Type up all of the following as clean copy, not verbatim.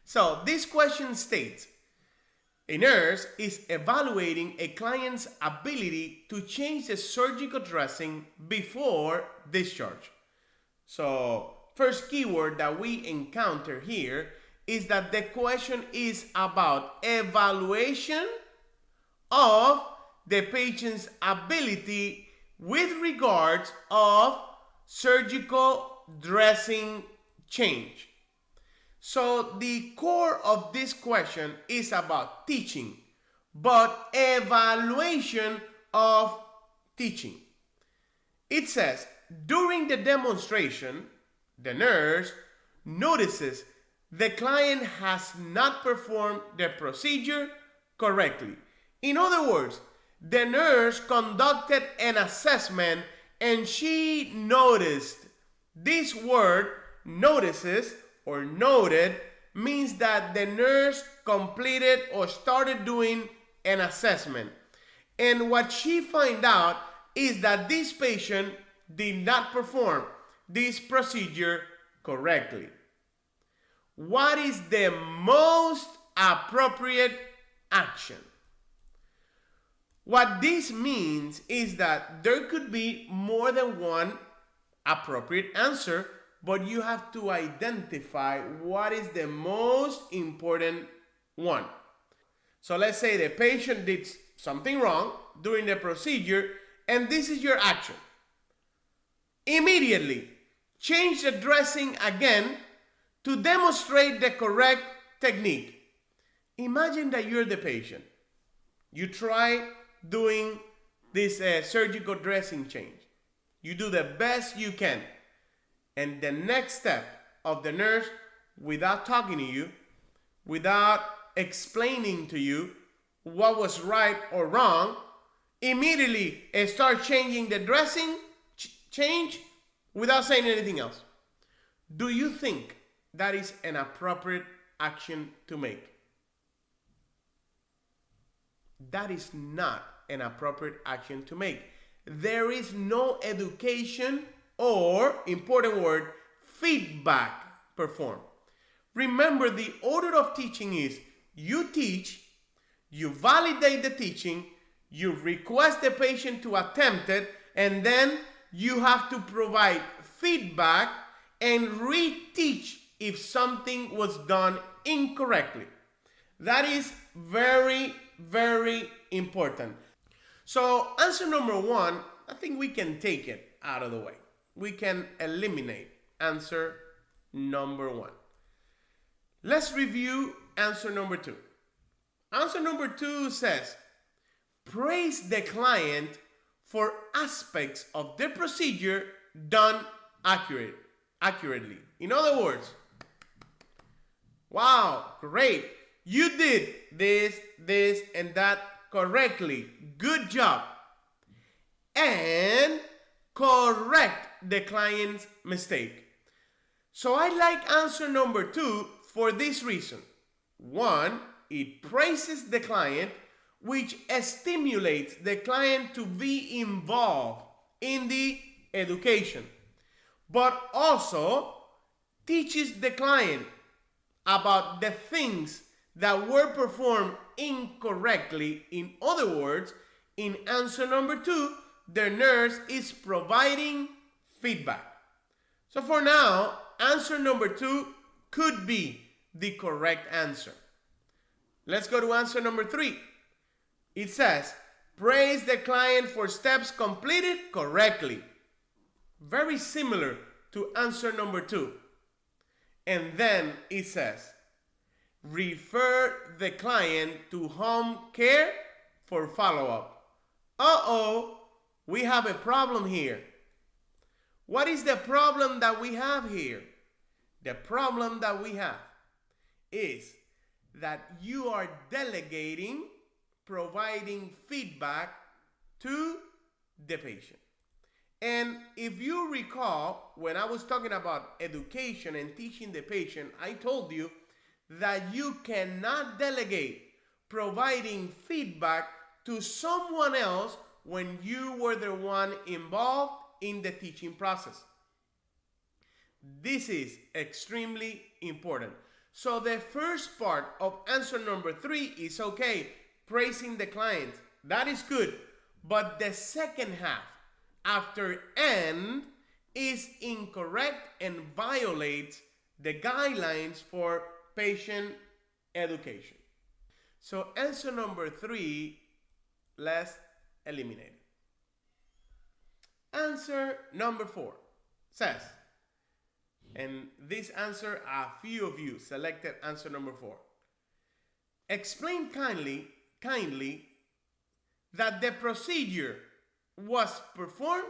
So this question states, a nurse is evaluating a client's ability to change the surgical dressing before discharge. So first keyword that we encounter here is that the question is about evaluation of the patient's ability with regards of surgical dressing change. So the core of this question is about teaching, but evaluation of teaching. It says, during the demonstration, the nurse notices the client has not performed the procedure correctly. In other words, the nurse conducted an assessment and she noticed. This word notices or noted means that the nurse completed or started doing an assessment. And what she found out is that this patient did not perform this procedure correctly. What is the most appropriate action? What this means is that there could be more than one appropriate answer, but you have to identify what is the most important one. So let's say the patient did something wrong during the procedure, and this is your action. Immediately change the dressing again to demonstrate the correct technique. Imagine that you're the patient. You try doing this surgical dressing change. You do the best you can. And the next step of the nurse, without talking to you, without explaining to you what was right or wrong, immediately start changing the dressing change without saying anything else. Do you think that is an appropriate action to make? That is not an appropriate action to make. There is no education or, important word, feedback performed. Remember, the order of teaching is you teach, you validate the teaching, you request the patient to attempt it, and then you have to provide feedback and reteach if something was done incorrectly. That is very, very important. So answer number one, I think we can take it out of the way. We can eliminate answer number one. Let's review answer number two. Answer number two says, praise the client for aspects of the procedure done accurately. In other words, wow, great. You did this, and that correctly. Good job. And correct the client's mistake. So I like answer number two for this reason. One, it praises the client, which stimulates the client to be involved in the education, but also teaches the client about the things that were performed incorrectly. In other words, in answer number two, the nurse is providing feedback. So for now, answer number two could be the correct answer. Let's go to answer number three. It says, praise the client for steps completed correctly. Very similar to answer number two. And then it says, refer the client to home care for follow-up. Uh-oh, we have a problem here. What is the problem that we have here? The problem that we have is that you are delegating, providing feedback to the patient. And if you recall, when I was talking about education and teaching the patient, I told you that you cannot delegate providing feedback to someone else when you were the one involved in the teaching process. This is extremely important. So the first part of answer number 3 is okay, praising the client. That is good. But the second half, after and, is incorrect and violates the guidelines for patient education. So answer number 3, let's eliminate it. Answer number 4 says, and this answer, a few of you selected answer number 4. Explain kindly that the procedure was performed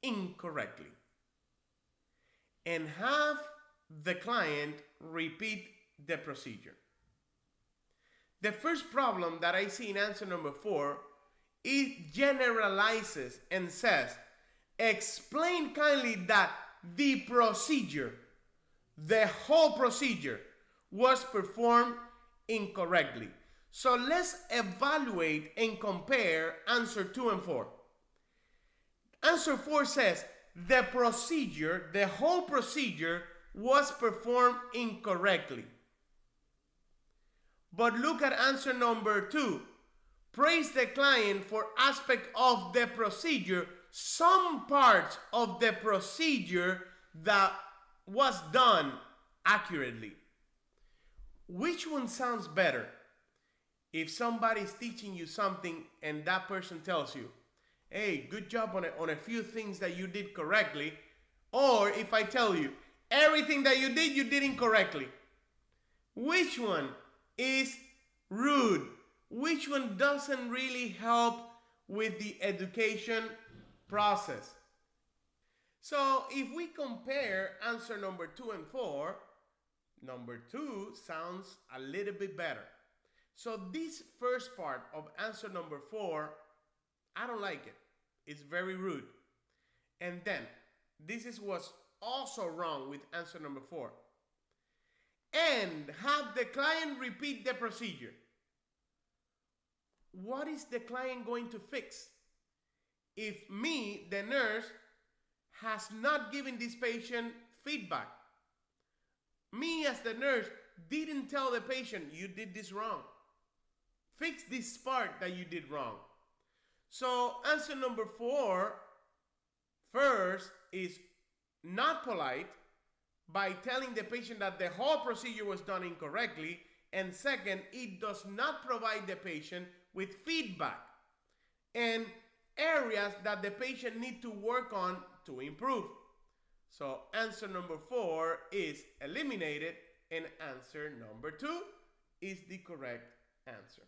incorrectly, and have the client repeat the procedure. The first problem that I see in answer number 4, it generalizes and says, explain kindly that the procedure, the whole procedure, was performed incorrectly. So let's evaluate and compare answer 2 and 4. Answer 4 says the procedure, the whole procedure, was performed incorrectly. But look at answer number 2. Praise the client for aspect of the procedure, some parts of the procedure that was done accurately. Which one sounds better? If somebody's teaching you something and that person tells you, hey, good job on a few things that you did correctly, or if I tell you, everything that you did incorrectly. Which one is rude? Which one doesn't really help with the education process? So if we compare answer number 2 and 4, number 2 sounds a little bit better. So this first part of answer number 4, I don't like it. It's very rude. And then, this is what's also wrong with answer number 4. And have the client repeat the procedure. What is the client going to fix? If me, the nurse, has not given this patient feedback. Me as the nurse didn't tell the patient, you did this wrong. Fix this part that you did wrong. So answer number 4, first, is not polite by telling the patient that the whole procedure was done incorrectly, and second, it does not provide the patient with feedback and areas that the patient needs to work on to improve. So answer number 4 is eliminated, and answer number 2 is the correct answer.